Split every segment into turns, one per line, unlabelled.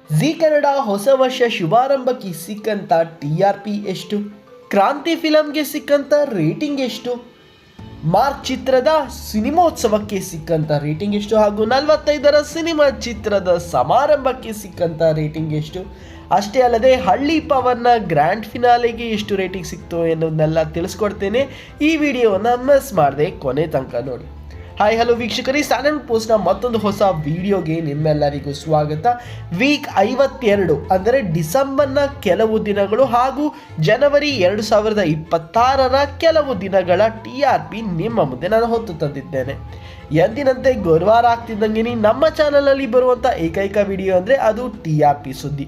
G Kannada ಹೊಸ ವರ್ಷ ಶುಭಾರಂಭಕ್ಕೆ ಸಿಕ್ಕಂಥ TRP ಎಷ್ಟು? ಕ್ರಾಂತಿ ಫಿಲಮ್ಗೆ ಸಿಕ್ಕಂಥ ರೇಟಿಂಗ್ ಎಷ್ಟು? ಮಾರ್ಕ್ ಚಿತ್ರದ ಸಿನಿಮೋತ್ಸವಕ್ಕೆ ಸಿಕ್ಕಂಥ ರೇಟಿಂಗ್ ಎಷ್ಟು? ಹಾಗೂ 45ರ ಸಿನಿಮಾ ಚಿತ್ರದ ಸಮಾರಂಭಕ್ಕೆ ಸಿಕ್ಕಂಥ ರೇಟಿಂಗ್ ಎಷ್ಟು? ಅಷ್ಟೇ ಅಲ್ಲದೆ ಹಳ್ಳಿ ಪವರ್ನ ಗ್ರ್ಯಾಂಡ್ ಫಿನಾಲೆಗೆ ಎಷ್ಟು ರೇಟಿಂಗ್ ಸಿಕ್ತು ಎನ್ನುವುದನ್ನೆಲ್ಲ ತಿಳಿಸ್ಕೊಡ್ತೇನೆ. ಈ ವಿಡಿಯೋವನ್ನು ಮಿಸ್ ಮಾಡದೆ ಕೊನೆ ತನಕ ನೋಡಿ. ಹಾಯ್ ಹಲೋ ವೀಕ್ಷಕರೇ, ಸ್ಟ್ಯಾಂಡರ್ಡ್ ಪೋಸ್ಟ್ನ ಮತ್ತೊಂದು ಹೊಸ ವಿಡಿಯೋಗೆ ನಿಮ್ಮೆಲ್ಲರಿಗೂ ಸ್ವಾಗತ. ವೀಕ್ 52 ಅಂದರೆ ಡಿಸೆಂಬರ್ನ ಕೆಲವು ದಿನಗಳು ಹಾಗೂ ಜನವರಿ 2026ರ ಕೆಲವು ದಿನಗಳ TRP ನಿಮ್ಮ ಮುಂದೆ ನಾನು ಹೊತ್ತು ತಂದಿದ್ದೇನೆ. ಎಂದಿನಂತೆ ಗುರುವಾರ ಆಗ್ತಿದ್ದಂಗೆ ನಮ್ಮ ಚಾನಲಲ್ಲಿ ಬರುವಂಥ ಏಕೈಕ ವಿಡಿಯೋ ಅಂದರೆ ಅದು TRP ಸುದ್ದಿ.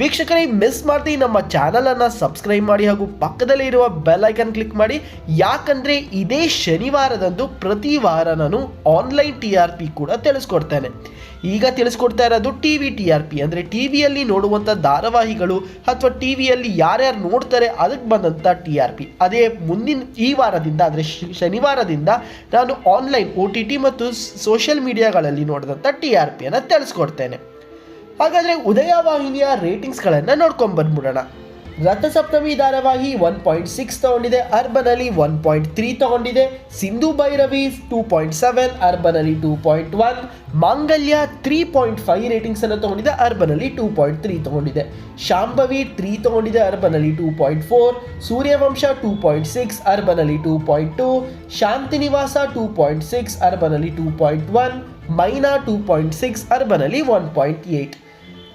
ವೀಕ್ಷಕರೇ, ಮಿಸ್ ಮಾಡ್ತಿ ನಮ್ಮ ಚಾನಲನ್ನು ಸಬ್ಸ್ಕ್ರೈಬ್ ಮಾಡಿ ಹಾಗೂ ಪಕ್ಕದಲ್ಲಿ ಇರುವ ಬೆಲ್ ಐಕನ್ ಕ್ಲಿಕ್ ಮಾಡಿ. ಯಾಕಂದರೆ ಇದೇ ಶನಿವಾರದಂದು ಪ್ರತಿ ವಾರ ನಾನು ಆನ್ಲೈನ್ TRP ಕೂಡ ತಿಳಿಸ್ಕೊಡ್ತೇನೆ. ಈಗ ತಿಳಿಸ್ಕೊಡ್ತಾ ಇರೋದು TRP ಅಂದರೆ ಟಿವಿಯಲ್ಲಿ ನೋಡುವಂಥ ಧಾರಾವಾಹಿಗಳು ಅಥವಾ ಟಿವಿಯಲ್ಲಿ ಯಾರ್ಯಾರು ನೋಡ್ತಾರೆ ಅದಕ್ಕೆ ಬಂದಂಥ TRP. ಅದೇ ಮುಂದಿನ ಈ ವಾರದಿಂದ ಅಂದರೆ ಶನಿವಾರದಿಂದ ನಾನು ಆನ್ಲೈನ್ OTT ಮತ್ತು ಸೋಷಿಯಲ್ ಮೀಡಿಯಾಗಳಲ್ಲಿ ನೋಡಿದಂಥ TRPಯನ್ನು ತಿಳಿಸ್ಕೊಡ್ತೇನೆ. ಹಾಗಾದರೆ ಉದಯ ವಾಹಿನಿಯ ರೇಟಿಂಗ್ಸ್ಗಳನ್ನು ನೋಡ್ಕೊಂಡು ಬಂದ್ಬಿಡೋಣ. ರಥಸಪ್ತಮಿ ಧಾರಾವಾಹಿ 1.6 ತಗೊಂಡಿದೆ, ಅರ್ಬನಲ್ಲಿ 1.3 ತಗೊಂಡಿದೆ. ಸಿಂಧು ಭೈರವಿ 2.7, ಅರ್ಬನಲ್ಲಿ 2.1. ಮಾಂಗಲ್ಯ 3.5 ರೇಟಿಂಗ್ಸನ್ನು ತಗೊಂಡಿದೆ, ಅರ್ಬನಲ್ಲಿ 2.3 ತಗೊಂಡಿದೆ. ಶಾಂಭವಿ 3 ತಗೊಂಡಿದೆ, ಅರ್ಬನಲ್ಲಿ 2.4. ಸೂರ್ಯವಂಶ 2.6, ಅರ್ಬನಲ್ಲಿ 2.2. ಶಾಂತಿನಿವಾಸ 2.6, ಅರ್ಬನಲ್ಲಿ 2.1. ಮೈನಾ 2.6, ಅರ್ಬನಲ್ಲಿ 1.8.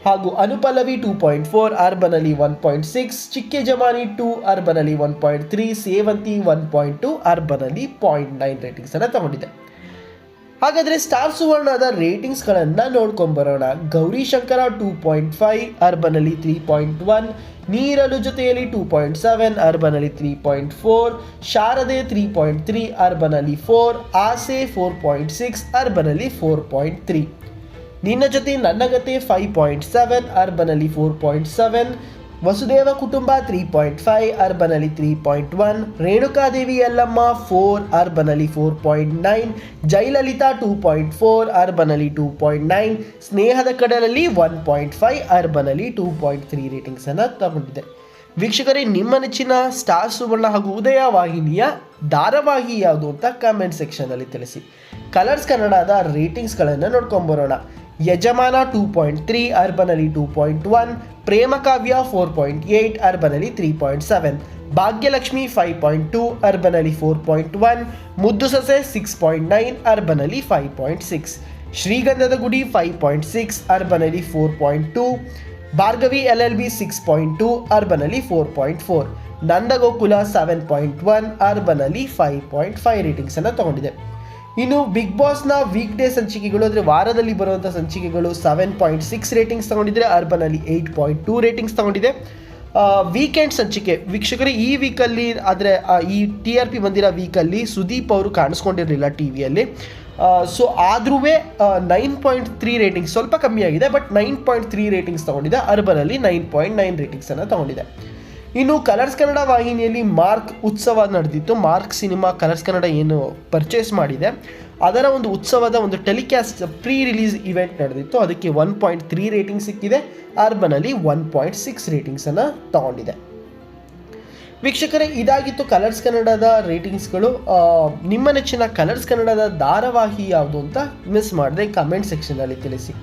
ಹಾಗೂ ಅನುಪಲ್ಲವಿ 2.4, ಅರ್ಬನಲ್ಲಿ 1.6. ಚಿಕ್ಕೆ ಜಮಾನಿ 2, ಅರ್ಬನಲ್ಲಿ 1.3. ಸೇವಂತಿ 1.2, ಅರ್ಬನಲ್ಲಿ 0.9 ರೇಟಿಂಗ್ಸನ್ನು ತಗೊಂಡಿದೆ. ಹಾಗಾದರೆ ಸ್ಟಾರ್ ಸುವರ್ಣದ ರೇಟಿಂಗ್ಸ್ಗಳನ್ನು ನೋಡ್ಕೊಂಬರೋಣ. ಗೌರಿ ಶಂಕರ 2.5, ಅರ್ಬನಲ್ಲಿ 3.1. ನೀರಲು ಜೊತೆಯಲ್ಲಿ 2.7, ಅರ್ಬನಲ್ಲಿ 3.4. ಶಾರದೆ 3.3, ಅರ್ಬನಲ್ಲಿ 4. ಆಸೆ 4.6, ಅರ್ಬನಲ್ಲಿ 4.3. ನಿನ್ನ ಜೊತೆ ನನ್ನ ಗತೆ 5.7, ಅರ್ಬನಲ್ಲಿ 4.7. ವಸುದೇವ ಕುಟುಂಬ 3.5, ಅರ್ಬನಲ್ಲಿ 3.1. ರೇಣುಕಾದೇವಿ ಯಲ್ಲಮ್ಮ 4, ಅರ್ಬನಲ್ಲಿ 4.9. ಜಯಲಲಿತಾ 2.4, ಅರ್ಬನಲ್ಲಿ 2.9. ಸ್ನೇಹದ ಕಡಲಲ್ಲಿ 1.5, ಅರ್ಬನಲ್ಲಿ 2.3 ರೇಟಿಂಗ್ಸನ್ನು ತಗೊಂಡಿದೆ. ವೀಕ್ಷಕರೇ, ನಿಮ್ಮ ನೆಚ್ಚಿನ ಸ್ಟಾರ್ ಸುವರ್ಣ ಹಾಗೂ ಉದಯ ವಾಹಿನಿಯ ಧಾರಾವಾಹಿ ಯಾವುದು ಅಂತ ಕಮೆಂಟ್ ಸೆಕ್ಷನಲ್ಲಿ ತಿಳಿಸಿ. ಕಲರ್ಸ್ ಕನ್ನಡದ ರೇಟಿಂಗ್ಸ್ಗಳನ್ನು ನೋಡ್ಕೊಂಬರೋಣ. ಯಜಮಾನ 2.3, ಅರ್ಬನಲ್ಲಿ 2.1. ಪ್ರೇಮಕಾವ್ಯ 4.8, ಅರ್ಬನಲ್ಲಿ 3.7. ಭಾಗ್ಯಲಕ್ಷ್ಮಿ 5.2, ಅರ್ಬನಲ್ಲಿ 4.1. ಮುದ್ದು ಸೊಸೆ 6.9, ಅರ್ಬನಲ್ಲಿ 5.6. ಶ್ರೀಗಂಧದ ಗುಡಿ 5.6, ಅರ್ಬನಲ್ಲಿ 4.2. ಭಾರ್ಗವಿ LLB 6.2, ಅರ್ಬನಲ್ಲಿ 4.4. ನಂದಗೋಕುಲ 7.1, ಅರ್ಬನಲ್ಲಿ 5.5 ರೇಟಿಂಗ್ಸನ್ನು ತಗೊಂಡಿದೆ. ಇನ್ನು ಬಿಗ್ ಬಾಸ್ನ ವೀಕ್ ಡೇ ಸಂಚಿಕೆಗಳು ಅಂದರೆ ವಾರದಲ್ಲಿ ಬರುವಂಥ ಸಂಚಿಕೆಗಳು 7.6 ರೇಟಿಂಗ್ಸ್ ತಗೊಂಡಿದ್ರೆ, ಅರ್ಬನಲ್ಲಿ 8.2 ರೇಟಿಂಗ್ಸ್ ತಗೊಂಡಿದೆ. ವೀಕೆಂಡ್ ಸಂಚಿಕೆ ವೀಕ್ಷಕರೇ, ಈ ವೀಕಲ್ಲಿ ಆದರೆ ಈ TRP ಬಂದಿರೋ ವೀಕಲ್ಲಿ ಸುದೀಪ್ ಅವರು ಕಾಣಿಸ್ಕೊಂಡಿರಲಿಲ್ಲ ಟಿವಿಯಲ್ಲಿ. ಸೊ ಆದ್ರೂ 9.3 ರೇಟಿಂಗ್ಸ್, ಸ್ವಲ್ಪ ಕಮ್ಮಿ ಆಗಿದೆ, ಬಟ್ 9.3 ರೇಟಿಂಗ್ಸ್ ತಗೊಂಡಿದೆ. ಅರ್ಬನಲ್ಲಿ 9.9 ರೇಟಿಂಗ್ಸನ್ನು ತಗೊಂಡಿದೆ. ಇನ್ನು ಕಲರ್ಸ್ ಕನ್ನಡ ವಾಹಿನಿಯಲ್ಲಿ ಮಾರ್ಕ್ ಉತ್ಸವ ನಡೆದಿತ್ತು. ಮಾರ್ಕ್ ಸಿನಿಮಾ ಕಲರ್ಸ್ ಕನ್ನಡ ಏನು ಪರ್ಚೇಸ್ ಮಾಡಿದೆ ಅದರ ಒಂದು ಉತ್ಸವದ ಒಂದು ಟೆಲಿಕಾಸ್ಟ್ ಪ್ರೀ ರಿಲೀಸ್ ಇವೆಂಟ್ ನಡೆದಿತ್ತು. ಅದಕ್ಕೆ 1.3 ರೇಟಿಂಗ್ ಸಿಕ್ಕಿದೆ. ಅರ್ಬನಲ್ಲಿ 1.6 ರೇಟಿಂಗ್ಸನ್ನು ತಗೊಂಡಿದೆ. ವೀಕ್ಷಕರೇ, ಇದಾಗಿತ್ತು ಕಲರ್ಸ್ ಕನ್ನಡದ ರೇಟಿಂಗ್ಸ್ಗಳು. ನಿಮ್ಮ ನೆಚ್ಚಿನ ಕಲರ್ಸ್ ಕನ್ನಡದ ಧಾರಾವಾಹಿ ಯಾವುದು ಅಂತ ಮಿಸ್ ಮಾಡದೆ ಕಮೆಂಟ್ ಸೆಕ್ಷನಲ್ಲಿ ತಿಳಿಸಿ.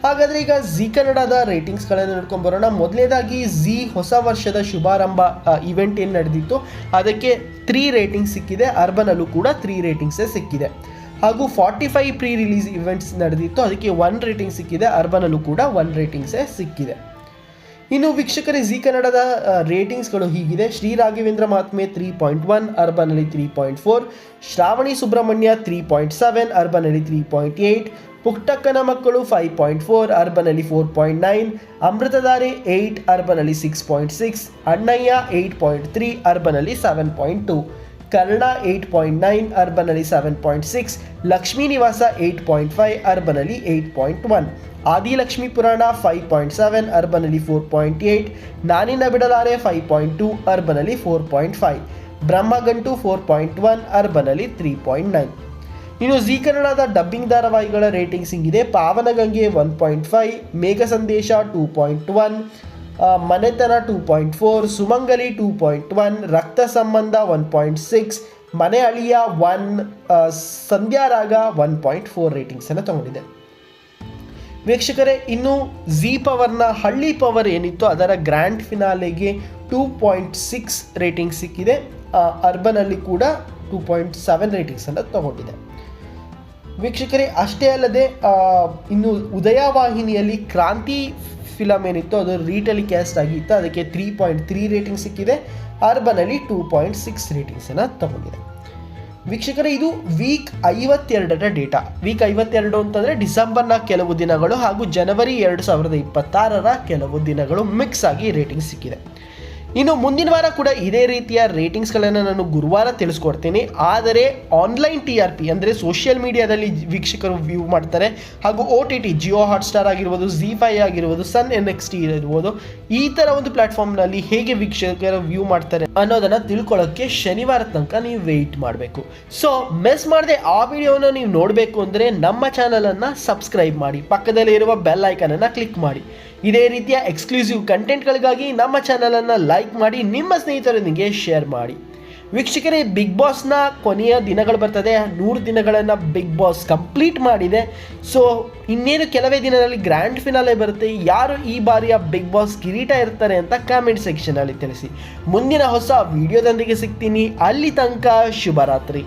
ಹಾಗಾದರೆ ಈಗ ಜಿ ಕನ್ನಡದ ರೇಟಿಂಗ್ಸ್ಗಳನ್ನು ನೋಡ್ಕೊಂಬರೋಣ. ಮೊದಲನೇದಾಗಿ ಜಿ ಹೊಸ ವರ್ಷದ ಶುಭಾರಂಭ ಇವೆಂಟ್ ಏನು ನಡೆದಿತ್ತು ಅದಕ್ಕೆ 3 ರೇಟಿಂಗ್ಸ್ ಸಿಕ್ಕಿದೆ. ಅರ್ಬನಲ್ಲೂ ಕೂಡ 3 ರೇಟಿಂಗ್ಸೇ ಸಿಕ್ಕಿದೆ. ಹಾಗೂ 45 ಪ್ರೀ ರಿಲೀಸ್ ಇವೆಂಟ್ಸ್ ನಡೆದಿತ್ತು, ಅದಕ್ಕೆ 1 ರೇಟಿಂಗ್ ಸಿಕ್ಕಿದೆ. ಅರ್ಬನಲ್ಲೂ ಕೂಡ 1 ರೇಟಿಂಗ್ಸೇ ಸಿಕ್ಕಿದೆ. ಇನ್ನು ವೀಕ್ಷಕರೇ, ಜಿ ಕನ್ನಡದ ರೇಟಿಂಗ್ಸ್ಗಳು ಹೀಗಿದೆ. ಶ್ರೀ ರಾಘವೇಂದ್ರ ಮಹಾತ್ಮೆ 3.1, ಅರ್ಬನಲ್ಲಿ 3.4. ಶ್ರಾವಣಿ ಸುಬ್ರಹ್ಮಣ್ಯ 3.7, ಅರ್ಬನಲ್ಲಿ 3.8. ಪುಟ್ಟಕ್ಕನ ಮಕ್ಕಳು 5.4, ಅರ್ಬನಲ್ಲಿ 4.9. ಅಮೃತಧಾರೆ 8, ಅರ್ಬನಲ್ಲಿ 6.6. ಅಣ್ಣಯ್ಯ 8.3, ಅರ್ಬನಲ್ಲಿ 7.2. ಕರ್ಣ 8.9, ಅರ್ಬನಲ್ಲಿ 7.6. ಲಕ್ಷ್ಮೀ ನಿವಾಸ 8.5, ಅರ್ಬನಲ್ಲಿ 8.1. ಆದಿಲಕ್ಷ್ಮಿ ಪುರಾಣ 5.7, ಅರ್ಬನಲ್ಲಿ 4.8. ನಾನಿನ ಬಿಡಲಾರೆ 5.2, ಅರ್ಬನಲ್ಲಿ 4.5. ಬ್ರಹ್ಮಗಂಟು 4.1, ಅರ್ಬನಲ್ಲಿ 3.9. ಇನ್ನು ಜಿ ಕನ್ನಡದ ಡಬ್ಬಿಂಗ್ ಧಾರಾವಾಹಿಗಳ ರೇಟಿಂಗ್ಸ್ ಹಿಂಗಿದೆ. ಪಾವನಗಂಗೆ 1.5, ಮೇಘ ಸಂದೇಶ 2.1, ಮನೆತನ 2.4, ಸುಮಂಗಲಿ 2.1, ರಕ್ತ ಸಂಬಂಧ 1.6, ಮನೆ ಅಳಿಯ 1, ಸಂಧ್ಯಾರಾಗ 1.4 ರೇಟಿಂಗ್ಸನ್ನು ತಗೊಂಡಿದೆ. ವೀಕ್ಷಕರೇ, ಇನ್ನು ಜಿ ಪವರ್ನ ಹಳ್ಳಿ ಪವರ್ ಏನಿತ್ತು ಅದರ ಗ್ರ್ಯಾಂಡ್ ಫಿನಾಲೆಗೆ 2.6 ರೇಟಿಂಗ್ ಸಿಕ್ಕಿದೆ. ಅರ್ಬನಲ್ಲಿ ಕೂಡ 2.7 ರೇಟಿಂಗ್ಸನ್ನು ತಗೊಂಡಿದೆ. ವೀಕ್ಷಕರೇ, ಅಷ್ಟೇ ಅಲ್ಲದೆ ಇನ್ನು ಉದಯವಾಹಿನಿಯಲ್ಲಿ ಕ್ರಾಂತಿ ಫಿಲಮ್ ಏನಿತ್ತು ಅದು ರೀಟೆಲಿಕ್ಯಾಸ್ಟ್ ಆಗಿತ್ತು, ಅದಕ್ಕೆ 3.3 ರೇಟಿಂಗ್ ಸಿಕ್ಕಿದೆ. ಅರ್ಬನಲ್ಲಿ 2.6 ರೇಟಿಂಗ್ಸನ್ನು ತಗೊಂಡಿದೆ. ವೀಕ್ಷಕರೇ, ಇದು ವೀಕ್ 52ರ ಡೇಟಾ. ವೀಕ್ 52 ಅಂತಂದರೆ ಡಿಸೆಂಬರ್ನ ಕೆಲವು ದಿನಗಳು ಹಾಗೂ ಜನವರಿ 2026ರ ಕೆಲವು ದಿನಗಳು ಮಿಕ್ಸ್ ಆಗಿ ರೇಟಿಂಗ್ ಸಿಕ್ಕಿದೆ. ಇನ್ನು ಮುಂದಿನ ವಾರ ಕೂಡ ಇದೇ ರೀತಿಯ ರೇಟಿಂಗ್ಸ್ಗಳನ್ನು ನಾನು ಗುರುವಾರ ತಿಳಿಸ್ಕೊಡ್ತೀನಿ. ಆದರೆ ಆನ್ಲೈನ್ TRP ಅಂದರೆ ಸೋಷಿಯಲ್ ಮೀಡಿಯಾದಲ್ಲಿ ವೀಕ್ಷಕರು ವ್ಯೂ ಮಾಡ್ತಾರೆ, ಹಾಗೂ OTT ಜಿಯೋ ಹಾಟ್ಸ್ಟಾರ್ ಆಗಿರ್ಬೋದು, ZEE5 ಆಗಿರ್ಬೋದು, ಸನ್ NXT ಇರ್ಬೋದು, ಈ ಥರ ಒಂದು ಪ್ಲ್ಯಾಟ್ಫಾರ್ಮ್ನಲ್ಲಿ ಹೇಗೆ ವೀಕ್ಷಕರು ವ್ಯೂ ಮಾಡ್ತಾರೆ ಅನ್ನೋದನ್ನು ತಿಳ್ಕೊಳ್ಳೋಕ್ಕೆ ಶನಿವಾರ ತನಕ ನೀವು ವೆಯ್ಟ್ ಮಾಡಬೇಕು. ಸೊ ಮಿಸ್ ಮಾಡದೆ ಆ ವಿಡಿಯೋನ ನೀವು ನೋಡಬೇಕು ಅಂದರೆ ನಮ್ಮ ಚಾನಲನ್ನು ಸಬ್ಸ್ಕ್ರೈಬ್ ಮಾಡಿ, ಪಕ್ಕದಲ್ಲಿ ಇರುವ ಬೆಲ್ ಐಕನನ್ನು ಕ್ಲಿಕ್ ಮಾಡಿ. ಇದೇ ರೀತಿಯ ಎಕ್ಸ್ಕ್ಲೂಸಿವ್ ಕಂಟೆಂಟ್ಗಳಿಗಾಗಿ ನಮ್ಮ ಚಾನಲನ್ನು ಲೈಕ್ ಮಾಡಿ, ನಿಮ್ಮ ಸ್ನೇಹಿತರೊಂದಿಗೆ ಶೇರ್ ಮಾಡಿ. ವೀಕ್ಷಕರೇ, ಬಿಗ್ ಬಾಸ್ನ ಕೊನೆಯ ದಿನಗಳು ಬರ್ತದೆ. 100 ದಿನಗಳನ್ನು ಬಿಗ್ ಬಾಸ್ ಕಂಪ್ಲೀಟ್ ಮಾಡಿದೆ. ಸೊ ಇನ್ನೇನು ಕೆಲವೇ ದಿನದಲ್ಲಿ ಗ್ರ್ಯಾಂಡ್ ಫಿನಾಲೆ ಬರುತ್ತೆ. ಯಾರು ಈ ಬಾರಿಯ ಬಿಗ್ ಬಾಸ್ ಕಿರೀಟ ಇರ್ತಾರೆ ಅಂತ ಕಾಮೆಂಟ್ ಸೆಕ್ಷನಲ್ಲಿ ತಿಳಿಸಿ. ಮುಂದಿನ ಹೊಸ ವಿಡಿಯೋದೊಂದಿಗೆ ಸಿಗ್ತೀನಿ. ಅಲ್ಲಿ ತನಕ ಶುಭರಾತ್ರಿ.